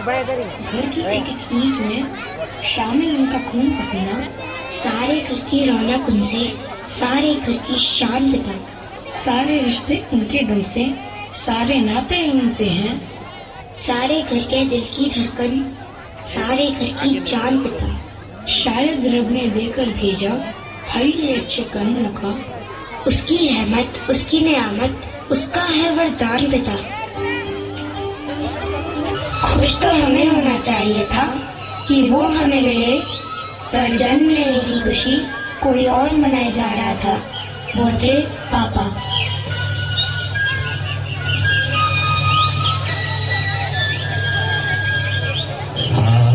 घर की एक एक ईंट में शामिल उनका खून पसीना, सारे घर की रौनक उनसे, सारे घर की शान पिता, सारे रिश्ते उनके दम से, सारे नाते उनसे हैं, सारे घर के दिल की धड़कन, सारे घर की जान पिता। शायद रब ने देकर भेजा भाई ये अच्छे कर्म का, उसकी रहमत, उसकी नियामत, उसका है वरदान पिता। खुश तो हमें होना चाहिए था कि वो हमें मिले, पर जन्म लेने की खुशी कोई और मनाया जा रहा था, वो थे पापा।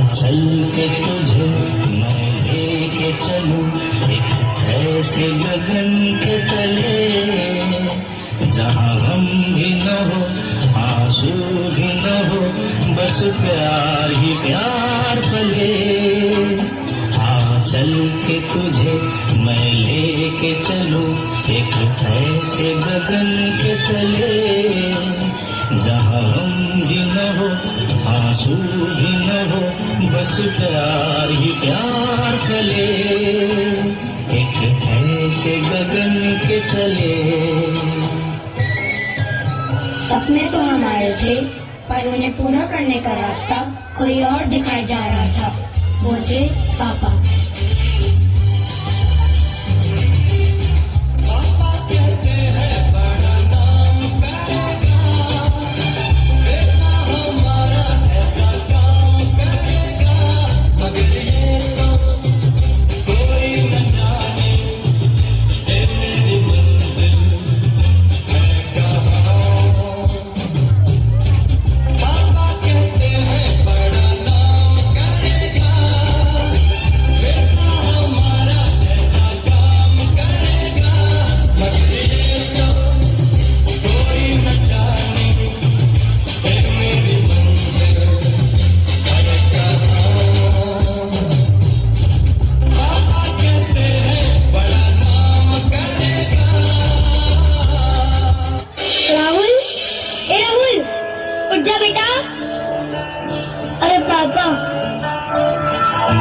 चल के तुझे मैं लेके चलूं एक ऐसे गगन के तले, जहां हम भी न हो, आंसू भी न हो, बस प्यार ही प्यार पले। हाँ चल के तुझे मैं लेके चलूं एक ऐसे गगन के तले, जहां हम भी न हो, आंसू भी न हो, बस प्यार ही प्यार फले, एक ऐसे गगन के तले। सपने तो हमारे थे, पर उन्हें पूरा करने का रास्ता कोई और दिखाया जा रहा था, वो थे पापा।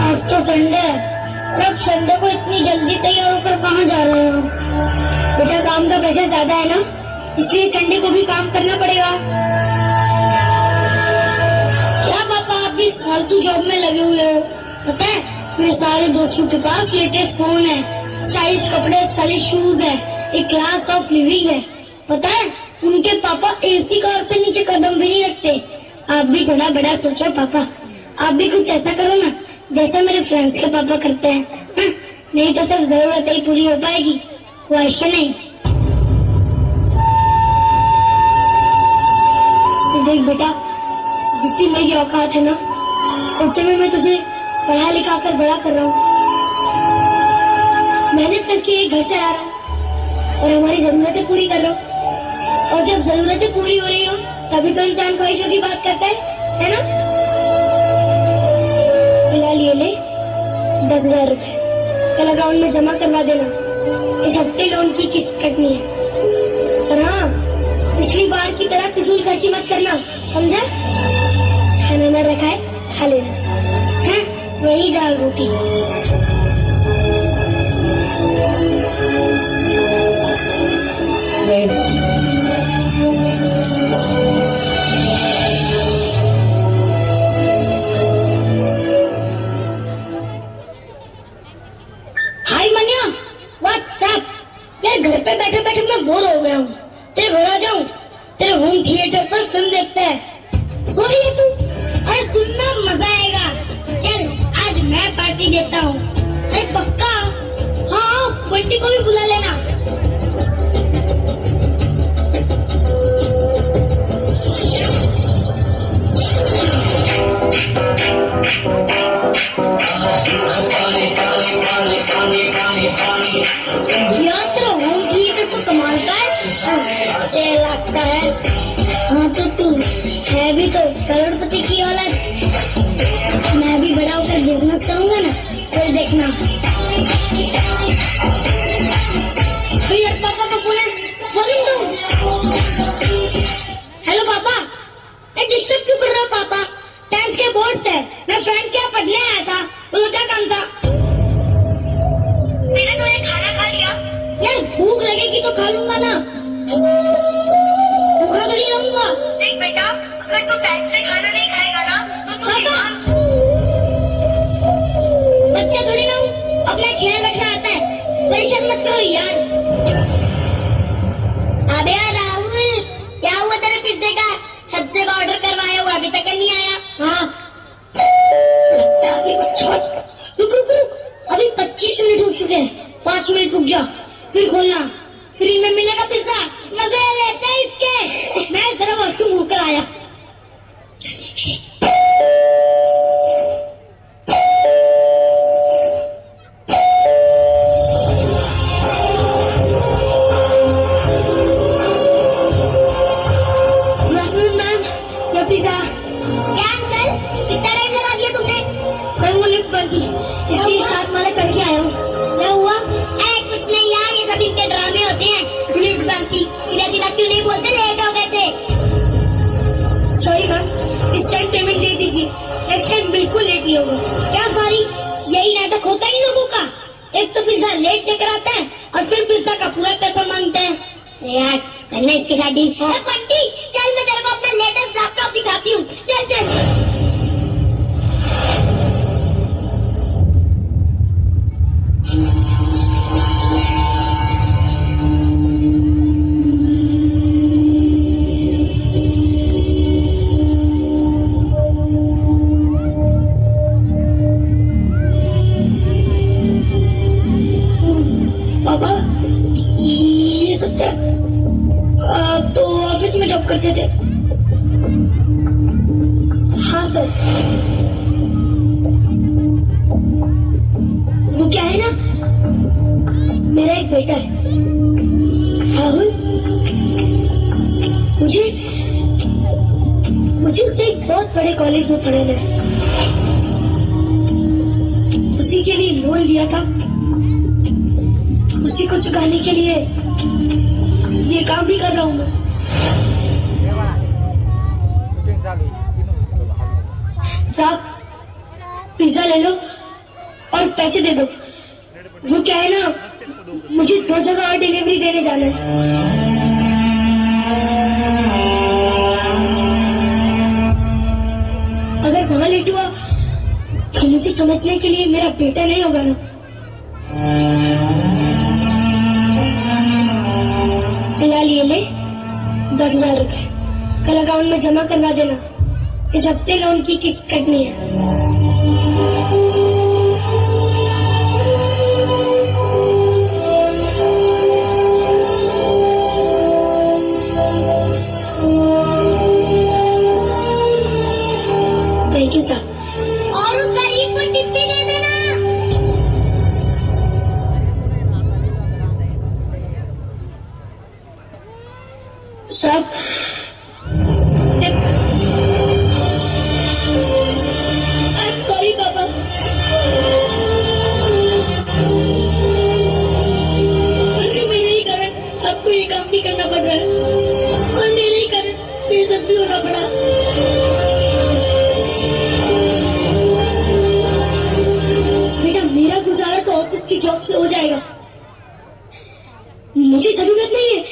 आज तो संडे है, अब संडे को इतनी जल्दी तैयार होकर कहाँ जा रहे हो? बेटा काम का प्रेशर ज्यादा है ना, इसलिए संडे को भी काम करना पड़ेगा। क्या पापा आप भी फालतू जॉब में लगे हुए हो? पता है मेरे सारे दोस्तों के पास लेटेस्ट फोन है, स्टाइलिश कपड़े, स्टाइलिश शूज है, एक क्लास ऑफ लिविंग है। पता है उनके पापा एसी कार से नीचे कदम भी नहीं रखते। आप भी थोड़ा बड़ा सोचो पापा, आप भी कुछ ऐसा करो ना जैसा मेरे फ्रेंड्स के पापा करते हैं। नहीं तो सब जरूरतें ही पूरी हो पाएगी, ख्वाहिशें नहीं। देख बेटा, जितनी मेरी औकात है ना उतने में मैं तुझे पढ़ा लिखा कर बड़ा कर रहा हूँ, मेहनत करके एक घर चला रहा हूँ और हमारी जरूरतें पूरी कर रहा हूँ। और जब जरूरतें पूरी हो रही हो तभी तो इंसान ख्वाहिशों की बात करता है ना? फिलहाल ये ले 10,000 रुपए, कल अकाउंट में जमा करवा देना। इस हफ्ते लोन की किस्त कटनी है, और हाँ पिछली बार की तरह फिजूल खर्ची मत करना, समझा? खाना न रखा है खा लेना, है वही दाल रोटी। यार घर पे बैठे बैठे मैं बोर हो गया हूँ, तेरे घर आ जाऊँ, तेरे होम थिएटर पर फिल्म देखते हैं। सॉरी है तू? अरे सुनना मजा आएगा, चल आज मैं पार्टी देता हूँ। अरे पक्का? हाँ बंटी को भी बुला लेना। यात्रा होम थिएटर तो कमाल का है, 6 लाख का है। हाँ तो तू है भी तो करोड़पति की औलाद, मैं भी बड़ा होकर बिजनेस करूंगा ना, फिर देखना। यार पापा का फोन है, वॉल्यूम दो। हेलो पापा, डिस्टर्ब क्यों कर रहे हो पापा? 10th के पढ़ने आया था, वो क्या काम था? मैंने तो ये खाना खा लिया। यार भूख लगेगी तो खा लूंगा ना, भूखा थोड़ी रहूंगा। देख बेटा, अगर तू टाइम से खाना नहीं खाएगा ना तो बच्चा थोड़ी ना हूँ, अपना ख्याल रखना आता है, परेशान मत करो यार। अबे यार राहुल, क्या हुआ तेरे पिज्जे का? हद से ऑर्डर करवाया हुआ, अभी तक नहीं आया। हाँ रुक रुक रुक, अभी 25 मिनट हो चुके हैं, 5 मिनट रुक जा, फिर खोलना, फ्री में मिलेगा पिज्जा, मजे लेते हैं इसके। मैं जरा वॉशरूम होकर आया। पिज्जा क्या अंकल, कितना टाइम लगा दिया तुमने? मैं वो लिफ्ट बंद थी, इसलिए 7 माला चढ़ के आया हूँ। क्या हुआ? कुछ नहीं यार, ये सब इनके ड्रामे होते हैं। लिफ्ट बंद थी, सीधा सीधा क्यों नहीं बोलते? लेट हो गए थे। सॉरी मैम, इस टाइम पेमेंट दे दीजिए, नेक्स्ट टाइम बिल्कुल लेट नहीं होगा। क्या सॉरी, यही नाटक होता है इन लोगों का। एक तो पिज्जा लेट लेकर आता है और फिर पिज्जा का पूरा पैसा मांगते हैं। यार करना इसके साथ डील। बंटी चल, मैं तेरे को अपना लेटेस्ट लैपटॉप दिखाती हूँ, चल चल। पापा ये सब क्या? आप तो ऑफिस में जॉब करते थे। हाँ सर। वो क्या है ना, मेरा एक बेटा है राहुल, मुझे उसे एक बहुत बड़े कॉलेज में पढ़ाना है। उसी के लिए लोन लिया था, उसी को चुकाने के लिए ये काम भी कर रहा हूँ मैं। साहब पिज्जा ले लो और पैसे दे दो। वो क्या है ना, मुझे 2 जगह और डिलीवरी देने जाना है। अगर वहां लेट हुआ तो मुझे समझने के लिए मेरा बेटा नहीं होगा ना। फिलहाल ये ले 10,000 रुपए, कल अकाउंट में जमा करवा देना। इस हफ्ते लोन की किस्त कटनी है। Thank you sir. और उस गरीब को टिप भी दे देना। सर सॉरी पापा, मेरे ही कारण आपको ये काम भी करना पड़ रहा है और मेरे ही कारण ये सब भी होना पड़ा। बेटा मेरा गुजारा तो ऑफिस की जॉब से हो जाएगा, मुझे जरूरत नहीं है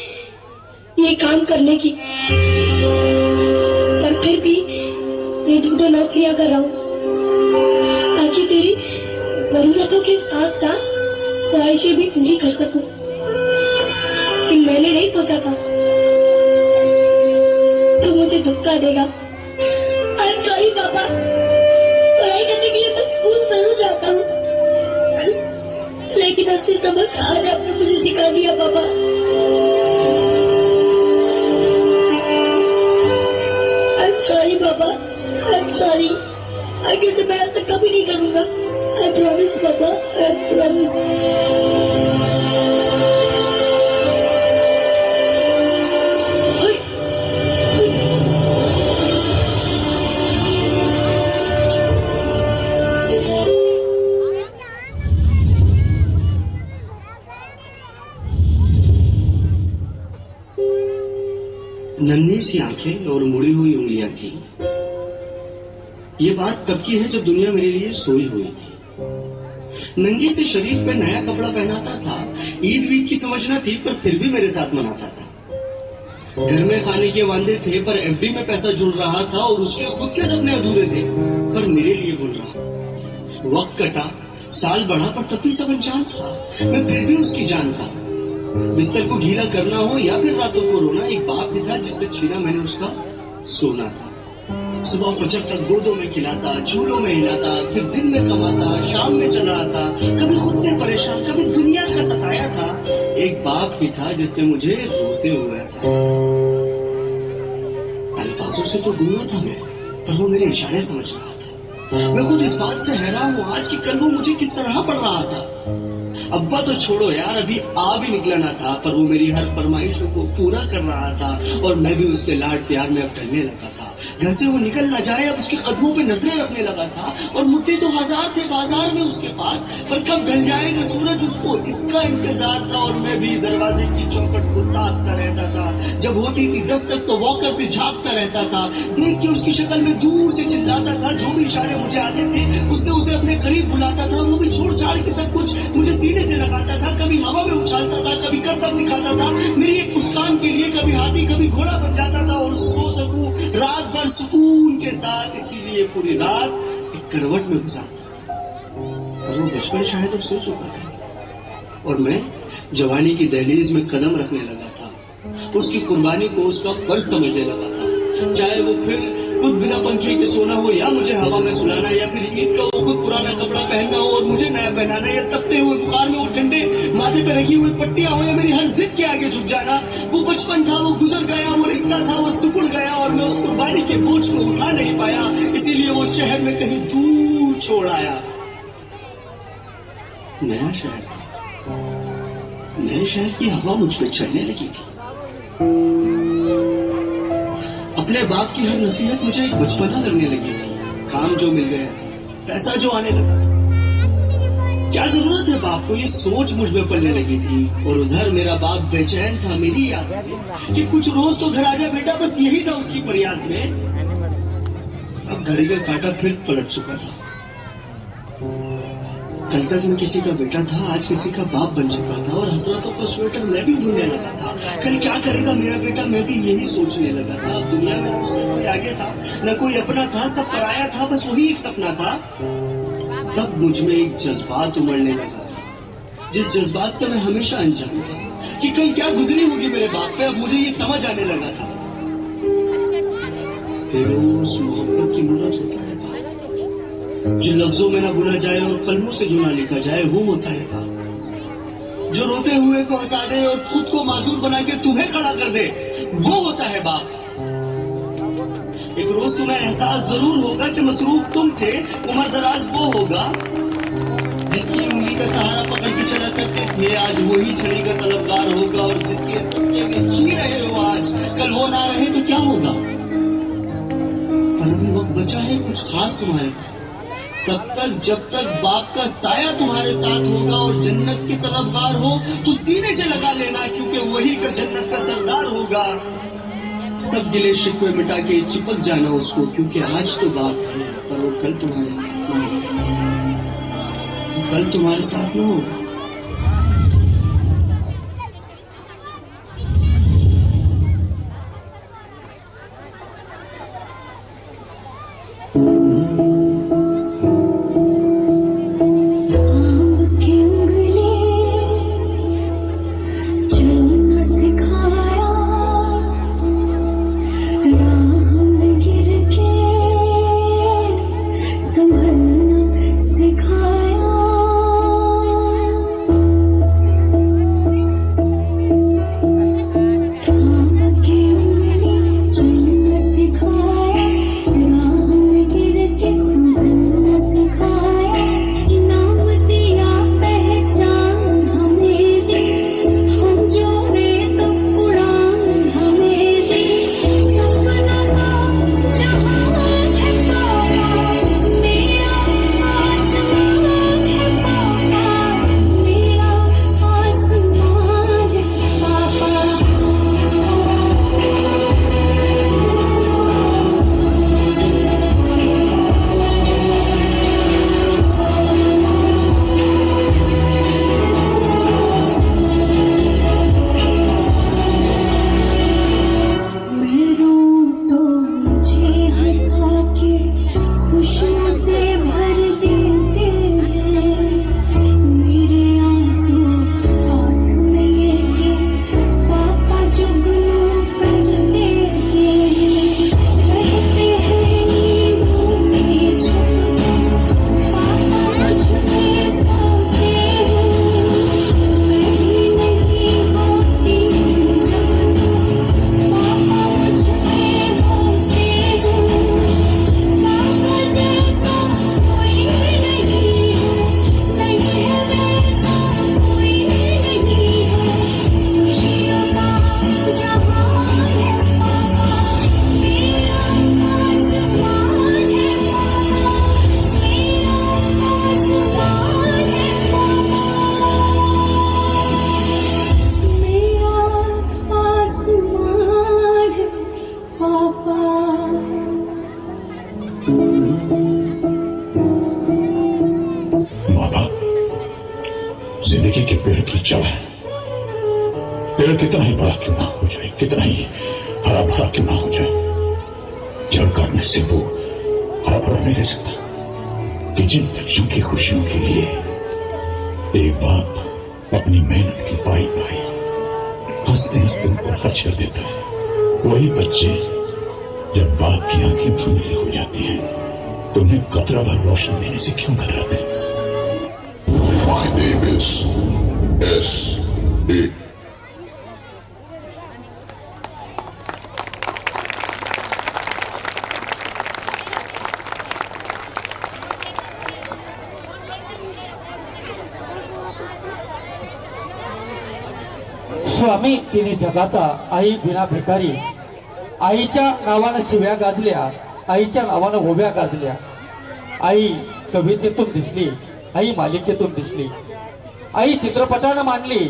ये काम करने की, पर फिर भी मैं 2 नौकरियां कर रहा हूँ ताकि तेरी जरूरतों के साथ साथ ख्वाहिशें भी पूरी कर सकूं। कि मैंने नहीं सोचा था तू मुझे धक्का देगा। आई एम सॉरी पापा, पढ़ाई करने के लिए मैं स्कूल जरूर जाता हूँ, लेकिन असली सबक आज आपने मुझे सिखा दिया पापा। सॉरी पापा, आई एम सॉरी, आगे से मैं ऐसा कभी नहीं करूंगा। आई प्रॉमिस पापा, आई प्रॉमिस। नन्ही सी आंखें और मुड़ी हुई उंगलियां थी। ये बात तब की है जब दुनिया मेरे लिए सोई हुई थी। नंगी से शरीर पे नया कपड़ा पहनाता था। ईद वीद की समझ न थी, पर फिर भी मेरे साथ मनाता था। घर में खाने के वांदे थे, पर एफडी में पैसा जुड़ रहा था और उसके खुद के सपने अधूरे थे, पर मेरे लिए बुन रहा। वक्त कटा, साल बढ़ा, पर तब भी सब अनजान था। मैं फिर भी उसकी जान था। बिस्तर को गीला करना हो या फिर रातों को रोना, एक बाप भी था जिससे छीना मैंने उसका सोना था। सुबह फजर तक गोदों में खिलाता, झूलों में हिलाता, फिर दिन में कमाता, शाम में चला आता, कभी खुद से परेशान, कभी दुनिया का सताया था। एक बाप ही था जिसने मुझे रोते हुए हंसाया था। अल्फाजों से तो गूंगा था मैं, पर वो मेरे इशारे समझ रहा था। मैं खुद इस बात से हैरान हूँ आज कि कल वो मुझे किस तरह पढ़ रहा था। अब्बा तो छोड़ो यार, अभी आ भी निकलना था, पर वो मेरी हर फरमाइशों को पूरा कर रहा था और मैं भी उसके लाड प्यार में अब ढलने लगा था। घर से वो निकल ना जाए, अब उसके कदमों पे नजरें रखने लगा था। और मुद्दे तो हजार थे बाजार में उसके पास, पर कब ढल जाएगा सूरज उसको इसका इंतजार था। और मैं भी दरवाजे की चौखट को ताकता रहता था। जब होती थी दस्तक तो वॉकर से झांकता रहता था। देख के उसकी शक्ल में दूर से चिल्लाता था। जो भी इशारे मुझे आते थे उससे उसे अपने करीब बुलाता था। वो भी छोड़ छाड़ के सब कुछ मुझे सीने से लगाता था। कभी हवा में उछालता था, कभी करतब दिखाता था मेरी एक मुस्कान के लिए। कभी हाथी कभी घोड़ा बन जाता था और सो सकूं रात भर सुकून के साथ। इसीलिए पूरी रात एक करवट में गुजारता था। और वो बचपन शायद अब सो चुका था और मैं जवानी की दहलीज में कदम रखने लगा था। उसकी कुर्बानी को उसका फर्ज समझने लगा था। चाहे वो फिर खुद बिना पंखे के सोना हो, या मुझे हवा में सुलाना, या फिर ईद का वो खुद पुराना कपड़ा पहनना हो और मुझे नया पहनाना, या तपते हुए बुखार में वो ठंडे माथे पे रखी हुई पट्टियां हो, या मेरी हर जिद के आगे झुक जाना। वो बचपन था, वो गुजर गया, वो रिश्ता था, वो सिकुड़ गया और मैं उस कुर्बानी के बोझ को उठा नहीं पाया। इसीलिए वो शहर में कहीं दूर छोड़ आया। नया शहर था, नए शहर की हवा मुझ पे चलने लगी थी। अपने बाप की हर नसीहत मुझे एक बचपना लगने लगी थी। काम जो मिल गया था, पैसा जो आने लगा था, क्या जरूरत है बाप को, ये सोच मुझ में पलने लगी थी। और उधर मेरा बाप बेचैन था मेरी याद में कि कुछ रोज तो घर आ जा बेटा, बस यही था उसकी फरियाद में। अब घड़ी का कांटा फिर पलट चुका था। कल तक मैं किसी का बेटा था, आज किसी का बाप बन चुका था और हसरतों का स्वेटर मैं भी ढूंढने लगा था। कल क्या करेगा मेरा बेटा, मैं भी यही सोचने लगा था। अब दुनिया में उससे कोई आगे था, न कोई अपना था, सब पराया था, बस वही एक सपना था। तब मुझ में एक जज्बात उमड़ने लगा था, जिस जज्बात से मैं हमेशा अनजान था कि कल क्या गुजरी होगी मेरे बाप पे। अब मुझे ये समझ आने लगा था। फिर उस मोहब्बत की मूरत होता है जो लफ्जों में ना बुना जाए और कलमों से जो ना लिखा जाए, वो होता है बाप। जो रोते हुए को हंसा दे और खुद को माजूर बना के तुम्हें खड़ा कर दे, वो होता है बाप। एक रोज तुम्हें एहसास जरूर होगा कि मसरूफ तुम थे, उम्र दराज वो होगा जिसकी उंगली का सहारा पकड़ के चला करते थे, आज वही छड़ी का तलबगार होगा। और जिसके सपने में जी रहे हो आज, कल वो ना रहे तो क्या होगा। पर अभी वक्त बचा है कुछ खास तुम्हारे पास, तब तक जब तक बाप का साया तुम्हारे साथ होगा और जन्नत की तलबगार हो तो सीने से लगा लेना, क्योंकि वही का जन्नत का सरदार होगा। सब गिले शिकवे मिटा के चिपक जाना उसको, क्योंकि आज तो बात है पर वो कल तुम्हारे साथ न होगा, कल तुम्हारे साथ न होगा। सिखाया राह में गिर माँ बाप जिंदगी के पेड़ की जड़ है। पेड़ कितना ही बड़ा क्यों ना हो जाए, कितना ही हरा भरा क्यों ना हो जाए, जड़ काटने से वो हरा भरा नहीं रह सकता। कि जिन बच्चों की खुशियों के लिए एक बाप अपनी मेहनत की पाई पाई हंसते हंसते उनको खर्च कर देता है, वही बच्चे जब बाप की आंखें धुंधली हो जाती हैं तो उन्हें कतरा भर रोशनी देने से क्यों घबराते हैं? My name is S.A. स्वामी तिने जगाचा आई बिना भिकारी, आईच्या नावानं शिव्या गाजल्या, आईच्या नावानं ओव्या गाजल्या। आई कवितेतून दिसली, आई मालिकेतून दिसली, आई चित्रपटानं मांडली।